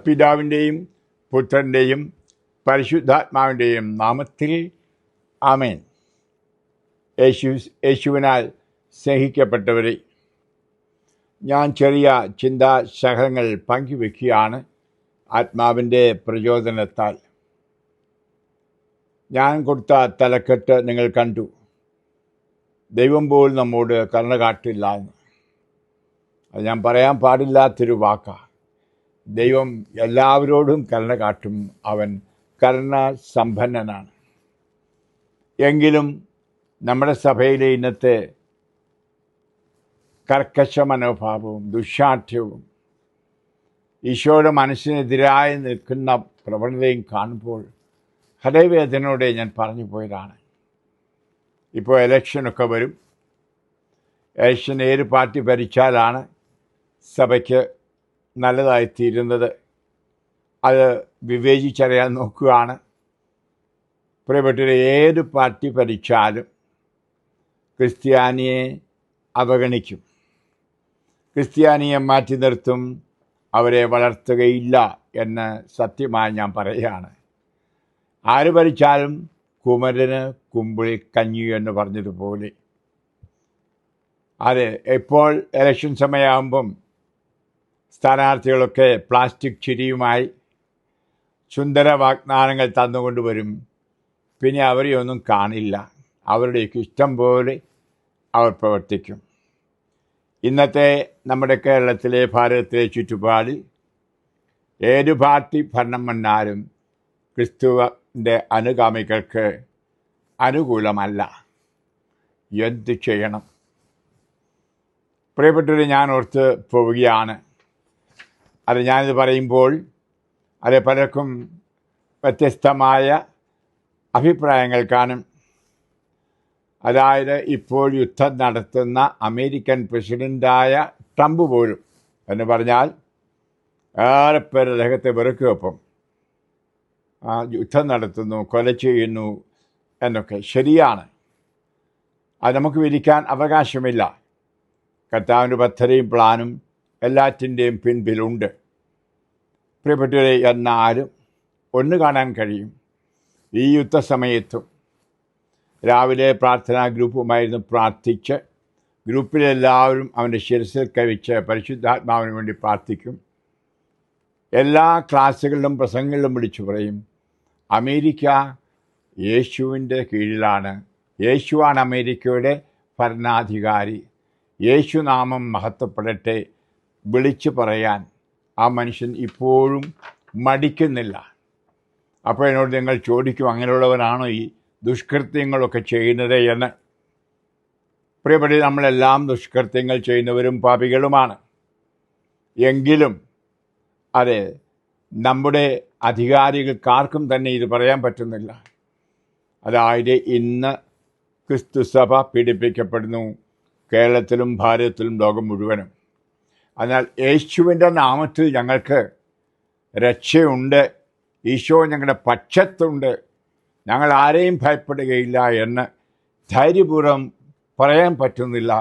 പിതാവിൻ്റെയും പുത്രൻ്റെയും പരിശുദ്ധാത്മാവിൻ്റെയും നാമത്തിൽ ആമേൻ. യേശുവിനാൽ സ്നേഹിക്കപ്പെട്ടവരെ, ഞാൻ ചെറിയ ചിന്താശകലങ്ങൾ പങ്കുവെക്കുകയാണ്. ആത്മാവിൻ്റെ പ്രചോദനത്താൽ ഞാൻ കൊടുത്ത തലക്കെട്ട് നിങ്ങൾ കണ്ടു. ദൈവം പോലും നമ്മോട് കരുണ കാട്ടില്ല എന്ന്. അത് ഞാൻ പറയാൻ പാടില്ലാത്തൊരു വാക്കാണ്. ദൈവം എല്ലാവരോടും കരുണ കാട്ടും. അവൻ കരുണ സമ്പന്നനാണ്. എങ്കിലും നമ്മുടെ സഭയിലെ ഇന്നത്തെ കർക്കശ മനോഭാവവും ദുശ്ശാഠ്യവും ഈശോയുടെ മനസ്സിനെതിരായി നിൽക്കുന്ന പ്രവണതയും കാണുമ്പോൾ ഹൃദയവേദനയോടെ ഞാൻ പറഞ്ഞു പോയതാണ്. ഇപ്പോൾ ഇലക്ഷനൊക്കെ വരും. ഇലക്ഷൻ ഏത് പാർട്ടി ഭരിച്ചാലാണ് സഭയ്ക്ക് നല്ലതായിത്തീരുന്നത്, അത് വിവേചിച്ചറിയാൻ നോക്കുകയാണ്. പ്രിയപ്പെട്ടവരെ, ഏത് പാർട്ടി ഭരിച്ചാലും ക്രിസ്ത്യാനിയെ അവഗണിക്കും, ക്രിസ്ത്യാനിയെ മാറ്റി നിർത്തും, അവരെ വളർത്തുകയില്ല എന്ന് സത്യമായി ഞാൻ പറയുകയാണ്. ആര് ഭരിച്ചാലും കുമരന് കുമ്പിളിൽ കഞ്ഞി എന്ന് പറഞ്ഞതുപോലെ. അതെ, ഇപ്പോൾ ഇലക്ഷൻ സമയമാകുമ്പം സ്ഥാനാർത്ഥികളൊക്കെ പ്ലാസ്റ്റിക് ചിരിയുമായി സുന്ദര വാഗ്ദാനങ്ങൾ തന്നുകൊണ്ടുവരും. പിന്നെ അവരെയൊന്നും കാണില്ല. അവരുടെയൊക്കെ ഇഷ്ടം പോലെ അവർ പ്രവർത്തിക്കും. ഇന്നത്തെ നമ്മുടെ കേരളത്തിലെ, ഭാരതത്തിലെ ചുറ്റുപാടിൽ ഏത് പാർട്ടി ഭരണം വന്നാലും ക്രിസ്തുവിൻ്റെ അനുഗാമികൾക്ക് അനുകൂലമല്ല. എന്ത് ചെയ്യണം? പ്രിയപ്പെട്ടവരെ, ഞാൻ ഓർത്ത് പോവുകയാണ്. അത് ഞാനിത് പറയുമ്പോൾ അത് പലർക്കും വ്യത്യസ്തമായ അഭിപ്രായങ്ങൾ കാണും. അതായത്, ഇപ്പോൾ യുദ്ധം നടത്തുന്ന അമേരിക്കൻ പ്രസിഡൻ്റായ ട്രംപ് പോലും എന്ന് പറഞ്ഞാൽ ഏറെ പേർ അദ്ദേഹത്തെ വെറുക്കും. യുദ്ധം നടത്തുന്നു, കൊല ചെയ്യുന്നു എന്നൊക്കെ ശരിയാണ്. അത് നമുക്ക് വിധിക്കാൻ അവകാശമില്ല. കർത്താവിൻ്റെ പദ്ധതിയും പ്ലാനും എല്ലാറ്റിൻ്റെയും പിൻപിലുണ്ട്. പ്രിയപ്പെട്ടവരെ, എന്നാലും ഒന്ന് കാണാൻ കഴിയും. ഈ യുദ്ധസമയത്തും രാവിലെ പ്രാർത്ഥനാ ഗ്രൂപ്പുമായിരുന്നു പ്രാർത്ഥിച്ച്, ഗ്രൂപ്പിലെല്ലാവരും അവൻ്റെ ശിരസിൽ കവിച്ച് പരിശുദ്ധാത്മാവിന് വേണ്ടി പ്രാർത്ഥിക്കും. എല്ലാ ക്ലാസ്സുകളിലും പ്രസംഗങ്ങളിലും വിളിച്ചു പറയും, അമേരിക്ക യേശുവിൻ്റെ കീഴിലാണ്, യേശുവാണ് അമേരിക്കയുടെ ഭരണാധികാരി, യേശുനാമം മഹത്വപ്പെടട്ടെ വിളിച്ചു പറയാൻ ആ മനുഷ്യൻ ഇപ്പോഴും മടിക്കുന്നില്ല. അപ്പോൾ എന്നോട് നിങ്ങൾ ചോദിക്കും, അങ്ങനെയുള്ളവരാണോ ഈ ദുഷ്കൃത്യങ്ങളൊക്കെ ചെയ്യുന്നത് എന്ന്. പ്രിയപ്പെട്ട, നമ്മളെല്ലാം ദുഷ്കൃത്യങ്ങൾ ചെയ്യുന്നവരും പാപികളുമാണ്. എങ്കിലും അതെ, നമ്മുടെ അധികാരികൾക്കാർക്കും തന്നെ ഇത് പറയാൻ പറ്റുന്നില്ല. അതായത്, ഇന്ന് ക്രിസ്തുസഭ പീഡിപ്പിക്കപ്പെടുന്നു, കേരളത്തിലും ഭാരതത്തിലും ലോകം മുഴുവനും. അതിനാൽ യേശുവിൻ്റെ നാമത്തിൽ ഞങ്ങൾക്ക് രക്ഷയുണ്ട്, ഈശോ ഞങ്ങളുടെ പക്ഷത്തുണ്ട്, ഞങ്ങൾ ആരെയും ഭയപ്പെടുകയില്ല എന്ന് ധൈര്യപൂർവ്വം പറയാൻ പറ്റുന്നില്ല.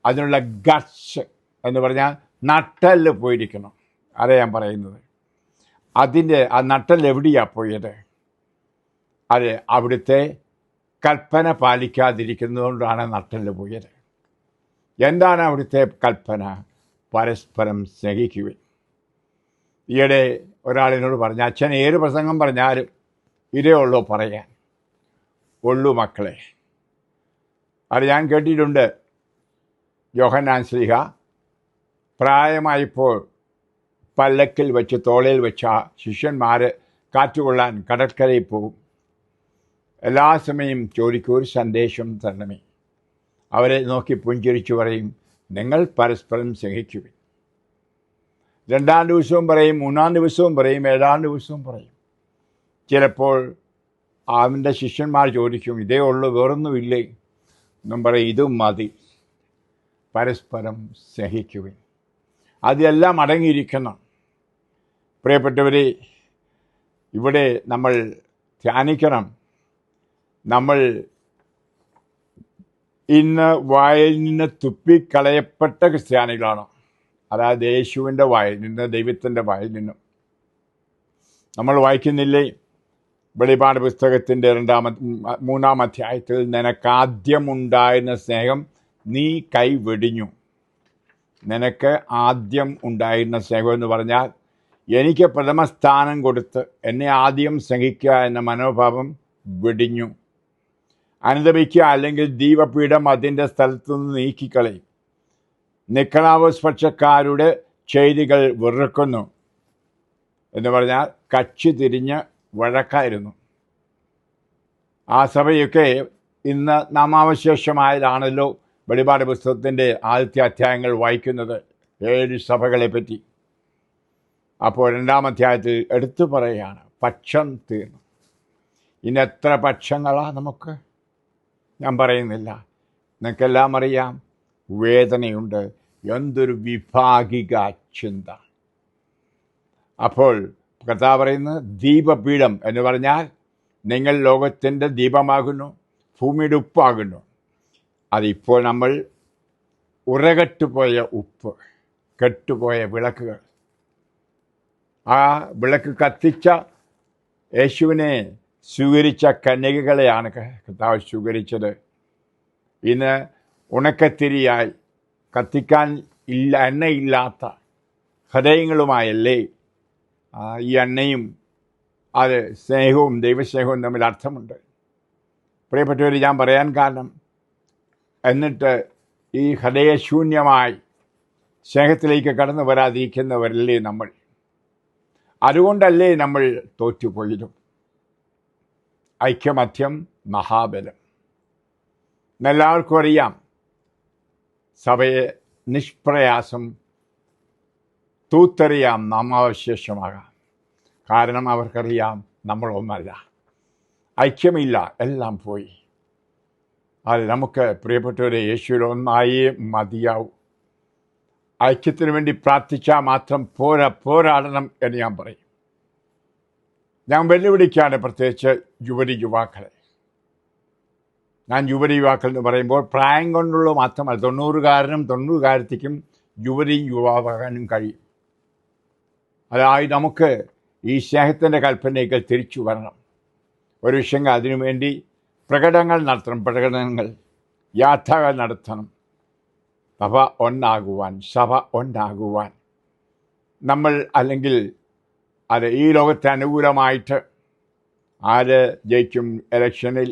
അതിനുള്ള ഗട്സ് എന്ന് പറഞ്ഞാൽ നട്ടെല്ല് പോയിരിക്കണം. അതെ ഞാൻ പറയുന്നത്. ആ നട്ടെല്ല് എവിടെയാണ് പോയത്? അത് അവിടുത്തെ കൽപ്പന പാലിക്കാതിരിക്കുന്നതുകൊണ്ടാണ് നട്ടെല്ല് പോയത്. എന്താണ് അവിടുത്തെ കൽപ്പന? പരസ്പരം സ്നേഹിക്കുവിൻ. ഈയിടെ ഒരാളിനോട് പറഞ്ഞു, അച്ഛൻ ഏത് പ്രസംഗം പറഞ്ഞാലും ഇതേ ഉള്ളൂ പറയാൻ. ഉള്ളൂ മക്കളെ. അത് ഞാൻ കേട്ടിട്ടുണ്ട്. യോഹന്നാൻ ശ്ലീഹ പ്രായമായപ്പോൾ പല്ലക്കിൽ വെച്ച്, തോളയിൽ വെച്ച ശിഷ്യന്മാർ കാറ്റുകൊള്ളാൻ കടற்കരയിൽ പോകും. എല്ലാ സമയം ചോദിക്കും, ഒരു സന്ദേശം തരണമേ. അവരെ നോക്കി പുഞ്ചിരിച്ചു പറയും, നിങ്ങൾ പരസ്പരം സ്നേഹിക്കുവിൻ. 2-ാം ദിവസവും പറയും, 3-ാം ദിവസവും പറയും, 7-ാം ദിവസവും പറയും. ചിലപ്പോൾ അവൻ്റെ ശിഷ്യന്മാർ ചോദിക്കും, ഇതേ ഉള്ളൂ, വേറൊന്നുമില്ലേ എന്നും പറയും. ഇതും മതി, പരസ്പരം സ്നേഹിക്കുവിൻ. അതെല്ലാം അടങ്ങിയിരിക്കണം. പ്രിയപ്പെട്ടവരെ, ഇവിടെ നമ്മൾ ധ്യാനിക്കണം. നമ്മൾ ഇന്ന് വായിൽ നിന്ന് തുപ്പിക്കളയപ്പെട്ട ക്രിസ്ത്യാനികളാണ്. അതായത് യേശുവിൻ്റെ വായിൽ നിന്ന്, ദൈവത്തിൻ്റെ വായിൽ നിന്നും. നമ്മൾ വായിക്കുന്നില്ലേ വെളിപാട് പുസ്തകത്തിൻ്റെ 3-ാം അധ്യായത്തിൽ, നിനക്കാദ്യമുണ്ടായിരുന്ന സ്നേഹം നീ കൈവെടിഞ്ഞു. നിനക്ക് ആദ്യം ഉണ്ടായിരുന്ന സ്നേഹം എന്ന് പറഞ്ഞാൽ എനിക്ക് പ്രഥമസ്ഥാനം കൊടുത്ത് എന്നെ ആദ്യം സ്നേഹിക്കുക എന്ന മനോഭാവം വെടിഞ്ഞു. അനുദപിക്കുക, അല്ലെങ്കിൽ ദീപപീഠം അതിൻ്റെ സ്ഥലത്തുനിന്ന് നീക്കിക്കളയും. നിക്കലാവോസ് പക്ഷക്കാരുടെ ചെയ്തികൾ വെറുക്കുന്നു എന്ന് പറഞ്ഞാൽ കക്ഷി തിരിഞ്ഞ് വഴക്കായിരുന്നു. ആ സഭയൊക്കെ ഇന്ന് നാമാവശേഷമായതാണല്ലോ വെളിപാട് പുസ്തകത്തിൻ്റെ ആദ്യത്തെ അധ്യായങ്ങൾ വായിക്കുന്നത് 7 സഭകളെ പറ്റി. അപ്പോൾ 2-ാം അധ്യായത്തിൽ എടുത്തു പറയുകയാണ്, പക്ഷം തീർന്നു. ഇനി എത്ര പക്ഷങ്ങളാണ് നമുക്ക്? ഞാൻ പറയുന്നില്ല, നിങ്ങൾക്കെല്ലാം അറിയാം. വേദനയുണ്ട്. എന്തൊരു വിഭാഗിക ചിന്ത. അപ്പോൾ കർത്താവ് പറയുന്നത്, ദീപപീഠം എന്ന് പറഞ്ഞാൽ നിങ്ങൾ ലോകത്തിൻ്റെ ദീപമാകുന്നു, ഭൂമിയുടെ ഉപ്പാകുന്നു. അതിപ്പോൾ നമ്മൾ ഉറകെട്ടുപോയ ഉപ്പ്, കെട്ടുപോയ വിളക്കുകൾ. ആ വിളക്ക് കത്തിച്ച യേശുവിനെ സ്വീകരിച്ച കന്യകകളെയാണ് കർത്താവ് സ്വീകരിച്ചത്. ഇന്ന് ഉണക്കത്തിരിയായി കത്തിക്കാൻ എണ്ണയില്ലാത്ത ഹൃദയങ്ങളുമായല്ലേ ഈ എണ്ണയും അത് സ്നേഹവും ദൈവസ്നേഹവും തമ്മിൽ അർത്ഥമുണ്ട്. പ്രിയപ്പെട്ടവർ, ഞാൻ പറയാൻ കാരണം, എന്നിട്ട് ഈ ഹൃദയശൂന്യമായി സ്നേഹത്തിലേക്ക് കടന്നു വരാതിരിക്കുന്നവരല്ലേ നമ്മൾ. അതുകൊണ്ടല്ലേ നമ്മൾ തോറ്റുപോയതും. ഐക്യമത്യം മഹാബലം. എല്ലാവർക്കും അറിയാം, സഭയെ നിഷ്പ്രയാസം തൂത്തെറിയാം, നാമാവശേഷമാകാം. കാരണം അവർക്കറിയാം നമ്മളൊന്നല്ല, ഐക്യമില്ല, എല്ലാം പോയി. അത് നമുക്ക് പ്രിയപ്പെട്ടവരെ യേശുവിൽ ഒന്നായേ മതിയാവും. ഐക്യത്തിന് വേണ്ടി പ്രാർത്ഥിച്ചാൽ മാത്രം പോരാടണം എന്ന് ഞാൻ പറയും. ഞാൻ വെല്ലുവിളിക്കാണ് പ്രത്യേകിച്ച് യുവാക്കളെ. ഞാൻ യുവാക്കൾ എന്ന് പറയുമ്പോൾ പ്രായം കൊണ്ടുള്ള മാത്രമല്ല, 90-കാരനും 90-കാരത്തിക്കും യുവാവാകാനും കഴിയും. അതായത് നമുക്ക് ഈ സ്നേഹത്തിൻ്റെ കൽപ്പനകൾ തിരിച്ചു വരണം. ഒരു വിഷയം അതിനുവേണ്ടി പ്രകടനങ്ങൾ നടത്തണം, യാത്രകൾ നടത്തണം. സഭ ഒന്നാകുവാൻ നമ്മൾ, അല്ലെങ്കിൽ അത് ഈ ലോകത്തെ അനുകൂലമായിട്ട് ആര് ജയിക്കും ഇലക്ഷനിൽ,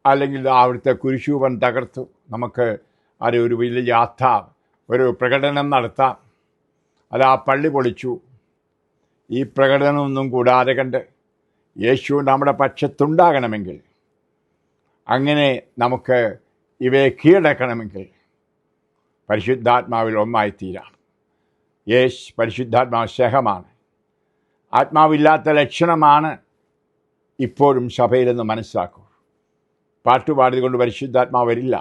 അല്ലെങ്കിൽ അവിടുത്തെ കുരിശൂപൻ തകർത്തു, നമുക്ക് അത് ഒരു വലിയ യാത്ര, ഒരു പ്രകടനം നടത്താം. അത് ആ പള്ളി പൊളിച്ചു. ഈ പ്രകടനമൊന്നും കൂടാതെ കണ്ട് യേശു നമ്മുടെ പക്ഷത്തുണ്ടാകണമെങ്കിൽ, അങ്ങനെ നമുക്ക് ഇവയെ കീഴടക്കണമെങ്കിൽ പരിശുദ്ധാത്മാവിൽ ഒന്നായിത്തീരാം. പരിശുദ്ധാത്മാവ് സ്നേഹമാണ്. ആത്മാവില്ലാത്ത ലക്ഷണമാണ് ഇപ്പോഴും സഭയിലെന്ന് മനസ്സിലാക്കൂ. പാട്ടുപാടിയത് കൊണ്ട് പരിശുദ്ധാത്മാവ് വരില്ല.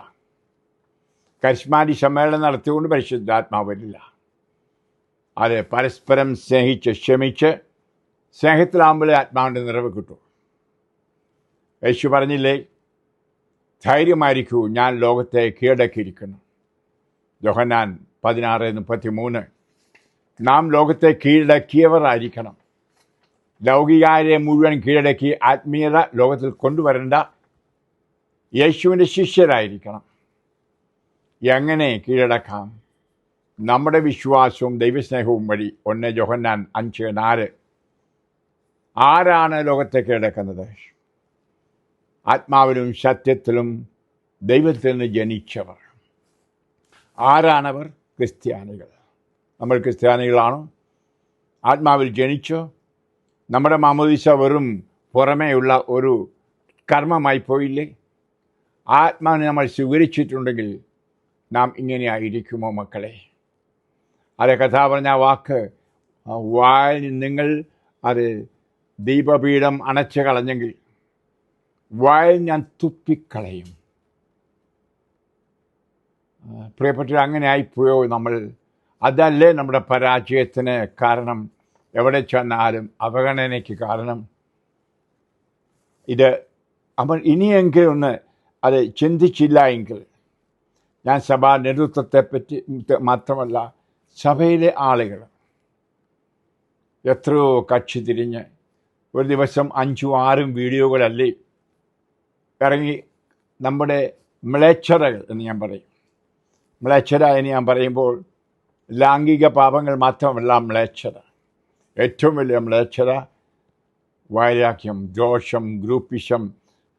കരിസ്മാറ്റി സമ്മേളനം നടത്തിക്കൊണ്ട് പരിശുദ്ധാത്മാവ് വരില്ല. അത് പരസ്പരം സ്നേഹിച്ച് ക്ഷമിച്ച് സ്നേഹത്തിലാകുമ്പോഴേ ആത്മാവിൻ്റെ നിറവ് കിട്ടൂ. യേശു പറഞ്ഞില്ലേ, ധൈര്യമായിരിക്കൂ, ഞാൻ ലോകത്തെ കീഴടക്കിയിരിക്കുന്നു. യോഹന്നാൻ 16:33. നാം ലോകത്തെ കീഴടക്കിയവർ ആയിരിക്കണം. ലൗകികാരെ മുഴുവൻ കീഴടക്കി ആത്മീയത ലോകത്തിൽ കൊണ്ടുവരേണ്ട യേശുവിൻ്റെ ശിഷ്യരായിരിക്കണം. എങ്ങനെ കീഴടക്കാം? നമ്മുടെ വിശ്വാസവും ദൈവസ്നേഹവും വഴി. 1 യോഹന്നാൻ 5:4. ആരാണ് ലോകത്തെ കീഴടക്കുന്നത്? ആത്മാവിലും സത്യത്തിലും ദൈവത്തിൽ നിന്ന് ജനിച്ചവർ. ആരാണവർ? ക്രിസ്ത്യാനികൾ. നമ്മൾ ക്രിസ്ത്യാനികളാണോ? ആത്മാവിൽ ജനിച്ചോ? നമ്മുടെ മാമോദീസ വെറും പുറമേയുള്ള ഒരു കർമ്മമായി പോയില്ലേ? ആത്മാവിനെ നമ്മൾ സ്വീകരിച്ചിട്ടുണ്ടെങ്കിൽ നാം ഇങ്ങനെയായിരിക്കുമോ മക്കളെ? അത് കഥാ പറഞ്ഞ വാക്ക്, നിങ്ങൾ അത് ദീപപീഠം അണച്ചു കളഞ്ഞെങ്കിൽ വായിൽ ഞാൻ തുപ്പിക്കളയും. പ്രിയപ്പെട്ട, അങ്ങനെ ആയിപ്പോയോ നമ്മൾ? അതല്ലേ നമ്മുടെ പരാജയത്തിന് കാരണം? എവിടെ ചെന്നാലും അവഗണനയ്ക്ക് കാരണം. ഇത് നമ്മൾ ഇനിയെങ്കിലും ഒന്ന് അത് ചിന്തിച്ചില്ല എങ്കിൽ, ഞാൻ സഭാ നേതൃത്വത്തെ പറ്റി മാത്രമല്ല, സഭയിലെ ആളുകൾ എത്രയോ കക്ഷി തിരിഞ്ഞ് ഒരു ദിവസം 5ഉം 6ഉം വീഡിയോകളല്ലേ ഇറങ്ങി. നമ്മുടെ മ്ലേച്ഛതകൾ എന്ന് ഞാൻ പറയും. മ്ലേച്ഛത എന്ന് ഞാൻ പറയുമ്പോൾ ലൈംഗിക പാപങ്ങൾ മാത്രമല്ല മ്ലേച്ഛത. ഏറ്റവും വലിയ മ്ലേച്ഛത വൈരാഗ്യം, ദോഷം, ഗ്രൂപ്പിസം,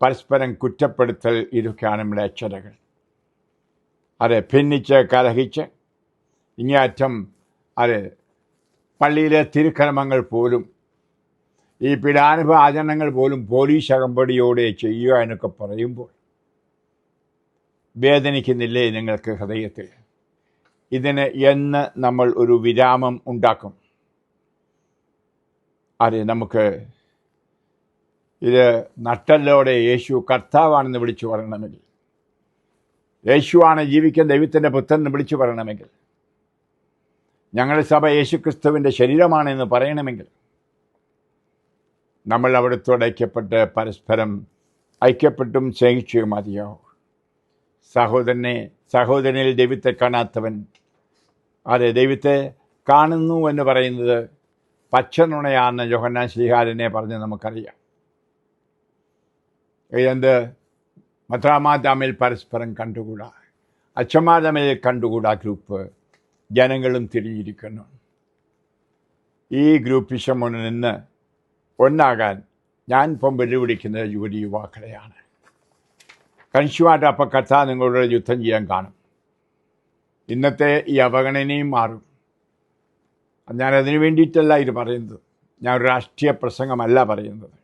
പരസ്പരം കുറ്റപ്പെടുത്തൽ, ഇതൊക്കെയാണ് മ്ലേച്ഛതകൾ. അത് ഭിന്നിച്ച് കലഹിച്ച് ഇങ്ങേയറ്റം അത് പള്ളിയിലെ തിരുക്കർമ്മങ്ങൾ പോലും ഈ പീഡാനുഭവ ആചരണങ്ങൾ പോലും പോലീസ് അകമ്പടിയോടെ ചെയ്യുക എന്നൊക്കെ പറയുമ്പോൾ വേദനിക്കുന്നില്ലേ നിങ്ങൾക്ക് ഹൃദയത്തിൽ? ഇതിന് എന്ന് നമ്മൾ ഒരു വിരാമം ഉണ്ടാക്കും? അത് നമുക്ക് ഇത് നട്ടല്ലോടെ യേശു കർത്താവാണെന്ന് വിളിച്ചു പറയണമെങ്കിൽ, യേശുവാണ് ജീവിക്കുന്ന ദൈവത്തിൻ്റെ പുത്രൻ എന്ന് വിളിച്ചു പറയണമെങ്കിൽ, ഞങ്ങളുടെ സഭ യേശുക്രിസ്തുവിൻ്റെ ശരീരമാണെന്ന് പറയണമെങ്കിൽ, നമ്മൾ അവിടുത്തോട് ഐക്യപ്പെട്ട് പരസ്പരം ഐക്യപ്പെട്ടും സ്നേഹിച്ചും മതിയാവും. സഹോദരനിൽ ദൈവത്തെ കാണാത്തവൻ, അതെ, ദൈവത്തെ കാണുന്നു എന്ന് പറയുന്നത് പച്ചനുണയാണെന്ന് യോഹന്നാൻ ശ്ലീഹാരനെ പറഞ്ഞ് നമുക്കറിയാം. എന്ത് മദ്രാമാ തമ്മിൽ പരസ്പരം കണ്ടുകൂടാ, അച്ഛന്മാർ തമ്മിൽ കണ്ടുകൂടാ ഗ്രൂപ്പ്, ജനങ്ങളും തിരിഞ്ഞിരിക്കുന്നു. ഈ ഗ്രൂപ്പിസം മുന്നിൽ നിന്ന് ഒന്നാകാൻ ഞാൻ ഇപ്പം വെല്ലുവിളിക്കുന്നത് യുവാക്കളെയാണ്. കണിശുമായിട്ട് അപ്പം കർത്താവ് നിങ്ങളോട് യുദ്ധം ചെയ്യാൻ കാണും. ഇന്നത്തെ ഈ അവഗണനയും മാറും. ഞാനതിനു വേണ്ടിയിട്ടല്ല ഇത് പറയുന്നത്. ഞാൻ ഒരു രാഷ്ട്രീയ പ്രസംഗമല്ല പറയുന്നത്.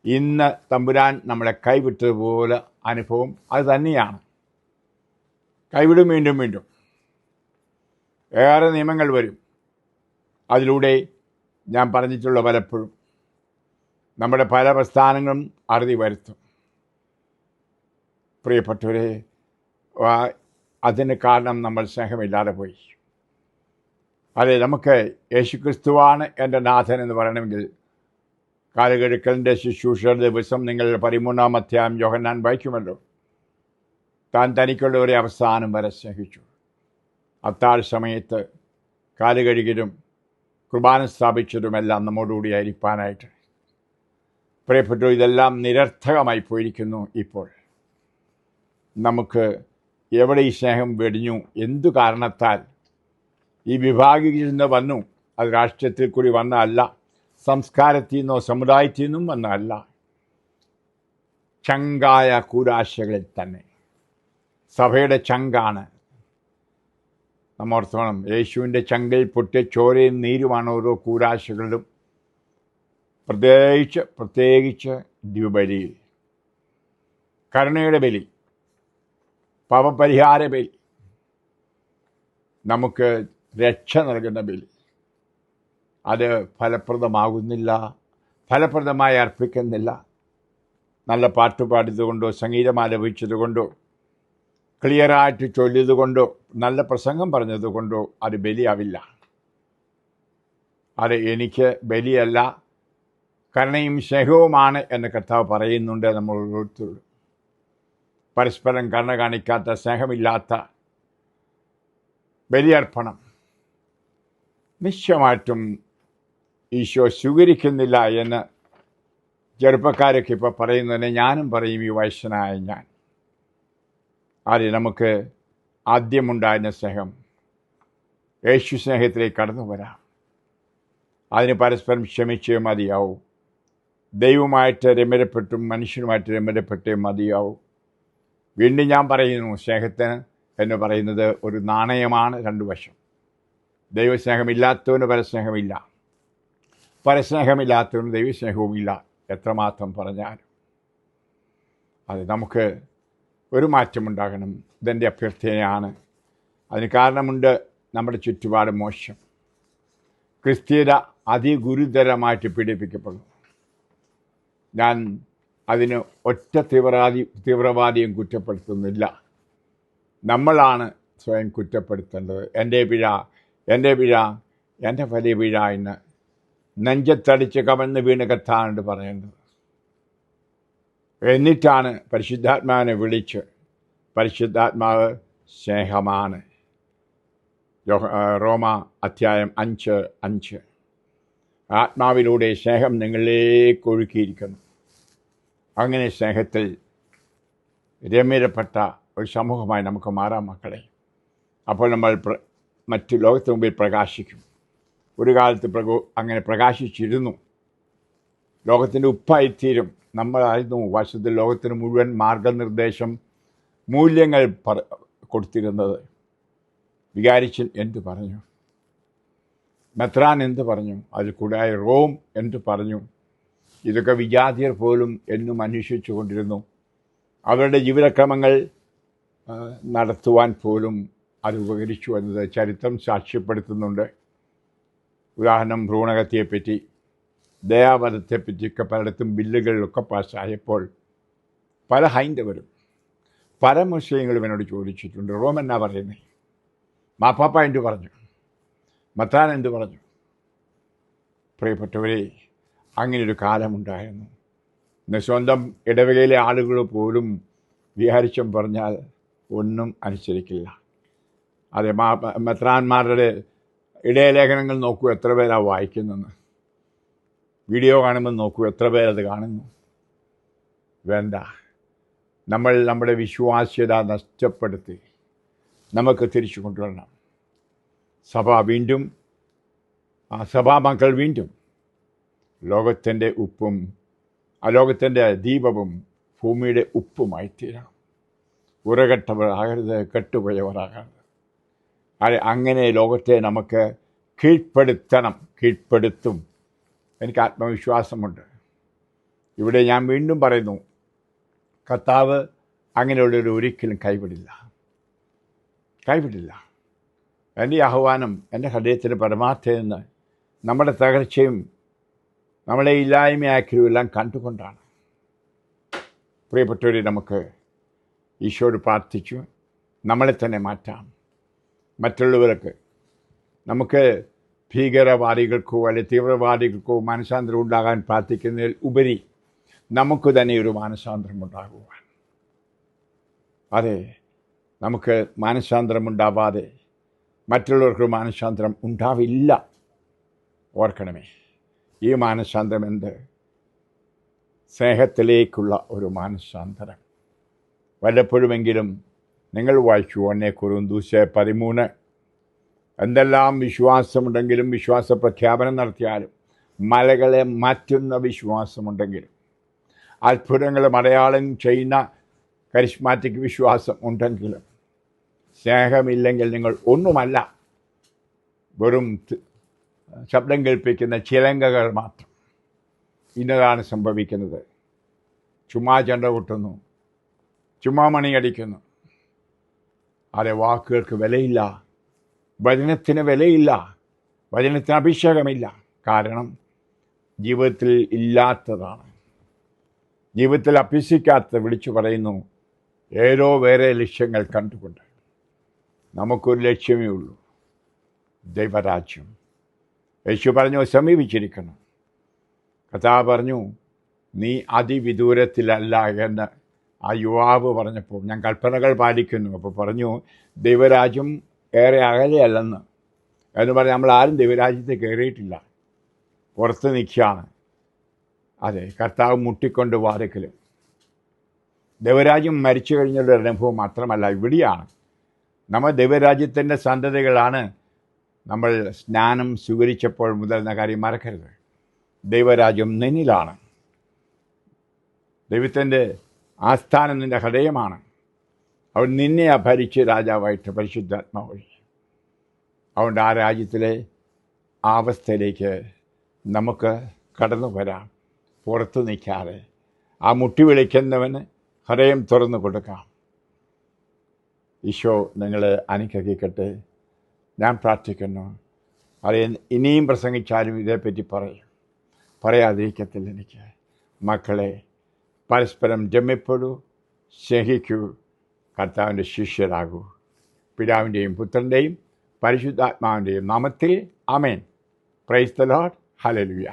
ഇന്ന് തമ്പുരാൻ നമ്മളെ കൈവിട്ടതുപോലെ അനുഭവം അത് തന്നെയാണ്. കൈവിടും വീണ്ടും വീണ്ടും. ഏറെ നിയമങ്ങൾ വരും. അതിലൂടെ ഞാൻ പറഞ്ഞിട്ടുള്ള പലപ്പോഴും നമ്മുടെ പല പ്രസ്ഥാനങ്ങളും അറുതി വരുത്തും. പ്രിയപ്പെട്ടവരെ, അതിന് കാരണം നമ്മൾ സ്നേഹമില്ലാതെ പോയി. അതെ, നമുക്ക് യേശുക്രിസ്തുവാണ് എൻ്റെ നാഥൻ എന്ന് പറയണമെങ്കിൽ കാലുകഴുക്കലിൻ്റെ ശുശ്രൂഷ ദിവസം നിങ്ങൾ 13-ാം അധ്യായം യോഹന്നാൻ വായിക്കുമല്ലോ. താൻ തനിക്കുള്ളവരെ അവസാനം വരെ സ്നേഹിച്ചു. അത്താഴ സമയത്ത് കാലുകഴുകലും കുർബാന സ്ഥാപിച്ചതുമെല്ലാം നമ്മോടുകൂടി ആയിരിക്കാനായിട്ട്. പ്രിയപ്പെട്ടു, ഇതെല്ലാം നിരർത്ഥകമായി പോയിരിക്കുന്നു. ഇപ്പോൾ നമുക്ക് എവിടെ ഈ സ്നേഹം വെടിഞ്ഞു? എന്തു കാരണത്താൽ? ഈ വിഭാഗീകരണം വന്നു. അത് രാഷ്ട്രീയത്തിൽ കൂടി വന്നതല്ല, സംസ്കാരത്തിൽ നിന്നോ സമുദായത്തിൽ നിന്നും വന്നതല്ല. ചങ്കായ കൂടാശകളിൽ തന്നെ. സഭയുടെ ചങ്കാണ്. നമ്മോർത്തോണം, യേശുവിൻ്റെ ചങ്കിൽ പൊട്ടിയ ചോരയും നീരുമാണ് ഓരോ കൂടാശകളിലും. പ്രത്യേകിച്ച് ദിവ്യബലിയിൽ കരുണയുടെ ബലി, പാപപരിഹാര ബലി, നമുക്ക് രക്ഷ നൽകുന്ന ബലി, അത് ഫലപ്രദമാകുന്നില്ല, ഫലപ്രദമായി അർപ്പിക്കുന്നില്ല. നല്ല പാട്ട് പാടിയതുകൊണ്ടോ സംഗീതം ആലപിച്ചതുകൊണ്ടോ ക്ലിയറായിട്ട് ചൊല്ലിയതുകൊണ്ടോ നല്ല പ്രസംഗം പറഞ്ഞതുകൊണ്ടോ അത് ബലിയാവില്ല. അത് എനിക്ക് ബലിയല്ല, കരുണയും സ്നേഹവുമാണ് എന്ന് കർത്താവ് പറയുന്നുണ്ട്. നമ്മൾ ഓരോരുത്തരും പരസ്പരം കരുണ കാണിക്കാത്ത, സ്നേഹമില്ലാത്ത ബലിയർപ്പണം നിശ്ചയമായിട്ടും ഈശോ സ്വീകരിക്കുന്നില്ല എന്ന് ചെറുപ്പക്കാരൊക്കെ ഇപ്പോൾ പറയുന്നതിന് ഞാനും പറയും, ഈ വയസ്സനായ ഞാൻ. അത് നമുക്ക് ആദ്യമുണ്ടായിരുന്ന സ്നേഹം യേശു സ്നേഹത്തിലേക്ക് കടന്നു വരാം. അതിന് പരസ്പരം ക്ഷമിച്ചേ മതിയാവും. ദൈവമായിട്ട് രമ്യപ്പെട്ടും മനുഷ്യനുമായിട്ട് രമ്യപ്പെട്ടേ മതിയാവും. വീണ്ടും ഞാൻ പറയുന്നു, സ്നേഹത്തിന് എന്ന് പറയുന്നത് ഒരു നാണയമാണ്, രണ്ടു വശം. ദൈവസ്നേഹമില്ലാത്തവന് പരസ്നേഹമില്ല, പരസ്നേഹമില്ലാത്തവന് ദൈവസ്നേഹവുമില്ല. എത്രമാത്രം പറഞ്ഞാലും അത് നമുക്ക് ഒരു മാറ്റമുണ്ടാകണം. ഇതെൻ്റെ അഭ്യർത്ഥനയാണ്. അതിന് കാരണമുണ്ട്, നമ്മുടെ ചുറ്റുപാട് മോശം. ക്രിസ്തീയത അതിഗുരുതരമായിട്ട് പീഡിപ്പിക്കപ്പെടുന്നു. ഞാൻ അതിന് ഒറ്റ തീവ്രവാദിയും കുറ്റപ്പെടുത്തുന്നില്ല. നമ്മളാണ് സ്വയം കുറ്റപ്പെടുത്തേണ്ടത്. എൻ്റെ പിഴ, എൻ്റെ വലിയ പിഴ എന്ന് നെഞ്ചത്തടിച്ച് കമന്ന് വീണ് കത്താണ്ട് പറയേണ്ടത്. എന്നിട്ടാണ് പരിശുദ്ധാത്മാവിനെ വിളിച്ച്, പരിശുദ്ധാത്മാവ് സ്നേഹമാണ്. റോമ അധ്യായം 5:5. ആത്മാവിലൂടെ സ്നേഹം നിങ്ങളിലേക്ക് ഒഴുക്കിയിരിക്കുന്നു. അങ്ങനെ സ്നേഹത്തിൽ രമ്യരപ്പെട്ട ഒരു സമൂഹമായി നമുക്ക് മാറാം മക്കളെ. അപ്പോൾ നമ്മൾ മറ്റു ലോകത്തിന് മുമ്പിൽ പ്രകാശിക്കും. ഒരു കാലത്ത് അങ്ങനെ പ്രകാശിച്ചിരുന്നു. ലോകത്തിൻ്റെ ഉപ്പായിത്തീരും. നമ്മളായിരുന്നു വർഷത്തിൽ ലോകത്തിന് മുഴുവൻ മാർഗനിർദ്ദേശം, മൂല്യങ്ങൾ കൊടുത്തിരുന്നത്. വികാരിച്ചൻ എന്തു പറഞ്ഞു? മെത്രാൻ എന്ത് പറഞ്ഞു? അതിൽ കൂടായി റോം എന്ത് പറഞ്ഞു? ഇതൊക്കെ വിജാതിയർ പോലും എന്നും അന്വേഷിച്ചു കൊണ്ടിരുന്നു. അവരുടെ ജീവിതക്രമങ്ങൾ നടത്തുവാൻ പോലും അത് ഉപകരിച്ചു എന്നത് ചരിത്രം സാക്ഷ്യപ്പെടുത്തുന്നുണ്ട്. ഉദാഹരണം, ഭ്രൂണഹത്യയെപ്പറ്റി, ദയാവധത്തെപ്പറ്റിയൊക്കെ പലയിടത്തും ബില്ലുകളിലൊക്കെ പാസ്സായപ്പോൾ പല ഹൈന്ദവരും പല മുസ്ലിങ്ങളും എന്നോട് ചോദിച്ചിട്ടുണ്ട്, റോം എന്നാ പറയുന്നത്? മാപ്പാപ്പ എന്തു പറഞ്ഞു? മെത്രാൻ എന്തു പറഞ്ഞു? പ്രിയപ്പെട്ടവരെ, അങ്ങനെയൊരു കാലമുണ്ടായിരുന്നു. ഇന്ന് സ്വന്തം ഇടവകയിലെ ആളുകൾ പോലും വിഹാരിച്ചം പറഞ്ഞാൽ ഒന്നും അനുസരിക്കില്ല. അതെ, മെത്രാന്മാരുടെ ഇടയലേഖനങ്ങൾ നോക്കൂ, എത്ര പേരാണ് വായിക്കുന്നെന്ന്. വീഡിയോ കാണുമ്പോൾ നോക്കൂ, എത്ര പേരത് കാണുന്നു. വേണ്ട, നമ്മൾ നമ്മുടെ വിശ്വാസ്യത നഷ്ടപ്പെടുത്തി നമുക്ക് തിരിച്ചു കൊണ്ടുവരണം. സഭാ മക്കൾ വീണ്ടും ലോകത്തിൻ്റെ ഉപ്പും ലോകത്തിൻ്റെ ദീപവും ഭൂമിയുടെ ഉപ്പുമായി തീരണം. ഉറകെട്ടവരാകരുത്, കെട്ടുപോയവരാകരുത്. അങ്ങനെ ലോകത്തെ നമുക്ക് കീഴ്പ്പെടുത്തും. എനിക്ക് ആത്മവിശ്വാസമുണ്ട്. ഇവിടെ ഞാൻ വീണ്ടും പറയുന്നു, കർത്താവ് അങ്ങനെയുള്ളൊരു ഒരിക്കലും കൈവിടില്ല. എൻ്റെ ആഹ്വാനം എൻ്റെ ഹൃദയത്തിൻ്റെ പരമാർത്ഥയിൽ നിന്ന് നമ്മുടെ തകർച്ചയും നമ്മളെ ഇല്ലായ്മയാക്കിയും എല്ലാം കണ്ടുകൊണ്ടാണ്. പ്രിയപ്പെട്ടവരെ, നമുക്ക് ഈശോയോട് പ്രാർത്ഥിച്ചു നമ്മളെ തന്നെ മാറ്റാം. മറ്റുള്ളവർക്ക്, നമുക്ക് ഭീകരവാദികൾക്കോ അല്ലെങ്കിൽ തീവ്രവാദികൾക്കോ മാനസാന്തരം ഉണ്ടാകാൻ പ്രാർത്ഥിക്കുന്നതിൽ ഉപരി നമുക്ക് തന്നെ ഒരു മാനസാന്തരം ഉണ്ടാകുവാൻ. അതെ, നമുക്ക് മാനസാന്തരം ഉണ്ടാവാതെ മറ്റുള്ളവർക്ക് മാനസാന്തരം ഉണ്ടാവില്ല. ഓർക്കണമേ, ഈ മാനസാന്തരം എന്ത്? സ്നേഹത്തിലേക്കുള്ള ഒരു മാനസാന്തരം. വല്ലപ്പോഴുമെങ്കിലും നിങ്ങൾ വായിച്ചു 1 കൊരിന്ത്യർ 13. എന്തെല്ലാം വിശ്വാസമുണ്ടെങ്കിലും, വിശ്വാസ പ്രഖ്യാപനം നടത്തിയാലും, മലകളെ മാറ്റുന്ന വിശ്വാസമുണ്ടെങ്കിലും, അത്ഭുതങ്ങളും അടയാളം ചെയ്യുന്ന കരിസ്മാറ്റിക് വിശ്വാസം ഉണ്ടെങ്കിലും, സ്നേഹമില്ലെങ്കിൽ നിങ്ങൾ ഒന്നുമല്ല. വെറും ശബ്ദം കേൾപ്പിക്കുന്ന ചിലങ്കകൾ മാത്രം. ഇന്നതാണ് സംഭവിക്കുന്നത്. ചുമ്മാ ചെണ്ട കൊട്ടുന്നു, ചുമ്മാ മണിയടിക്കുന്നു. അതെ, വാക്കുകൾക്ക് വിലയില്ല, വചനത്തിന് വിലയില്ല, വചനത്തിന് അഭിഷേകമില്ല. കാരണം ജീവിതത്തിൽ ഇല്ലാത്തതാണ്. ജീവിതത്തിൽ അഭ്യസിക്കാത്ത വിളിച്ചു പറയുന്നു, ഏതോ വേറെ ലക്ഷ്യങ്ങൾ കണ്ടുകൊണ്ട്. നമുക്കൊരു ലക്ഷ്യമേ ഉള്ളൂ, ദൈവരാജ്യം. യേശു പറഞ്ഞു, സമീപിച്ചിരിക്കണം. കർത്താവ് പറഞ്ഞു, നീ അതിവിദൂരത്തിലല്ല എന്ന് ആ യുവാവ് പറഞ്ഞപ്പോൾ, ഞാൻ കൽപ്പനകൾ പാലിക്കുന്നു. അപ്പോൾ പറഞ്ഞു, ദൈവരാജ്യം ഏറെ അകലെയല്ലെന്ന്. എന്ന് പറഞ്ഞാൽ നമ്മൾ ആരും ദൈവരാജ്യത്തെ കയറിയിട്ടില്ല, പുറത്ത് നിൽക്കുകയാണ്. അതെ, കർത്താവ് മുട്ടിക്കൊണ്ട് വാതിക്കലും. ദൈവരാജ്യം മരിച്ചു കഴിഞ്ഞുള്ള അനുഭവം മാത്രമല്ല, ഇവിടെയാണ്. നമ്മൾ ദൈവരാജ്യത്തിൻ്റെ സന്തതികളാണ്. നമ്മൾ സ്നാനം സ്വീകരിച്ചപ്പോൾ മുതൽ എന്ന കാര്യം മറക്കരുത്. ദൈവരാജ്യം നിന്നിലാണ്. ദൈവത്തിൻ്റെ ആസ്ഥാനം നിൻ്റെ ഹൃദയമാണ്. അവൻ നിന്നെ ഭരിച്ച് രാജാവായിട്ട് പരിശുദ്ധാത്മാവ് വഴി. അതുകൊണ്ട് ആ രാജ്യത്തിലെ ആ അവസ്ഥയിലേക്ക് നമുക്ക് കടന്നു വരാം. പുറത്ത് നിൽക്കാതെ ആ മുട്ടി വിളിക്കുന്നവന് ഹൃദയം തുറന്നു കൊടുക്കാം. ഈശോ നിങ്ങളെ അനുഗ്രഹിക്കട്ടെ. ഞാൻ പ്രാർത്ഥിക്കുന്നു. അത് ഇനിയും പ്രസംഗിച്ചാലും ഇതേപ്പറ്റി പറയാതിരിക്കത്തില്ല എനിക്ക്. മക്കളെ, പരസ്പരം രമ്യപ്പെടൂ, സ്നേഹിക്കൂ, കർത്താവിൻ്റെ ശിഷ്യരാകൂ. പിതാവിൻ്റെയും പുത്രൻ്റെയും പരിശുദ്ധാത്മാവിൻ്റെയും നാമത്തിൽ ആമേൻ. Praise the Lord. ഹല്ലേലൂയ.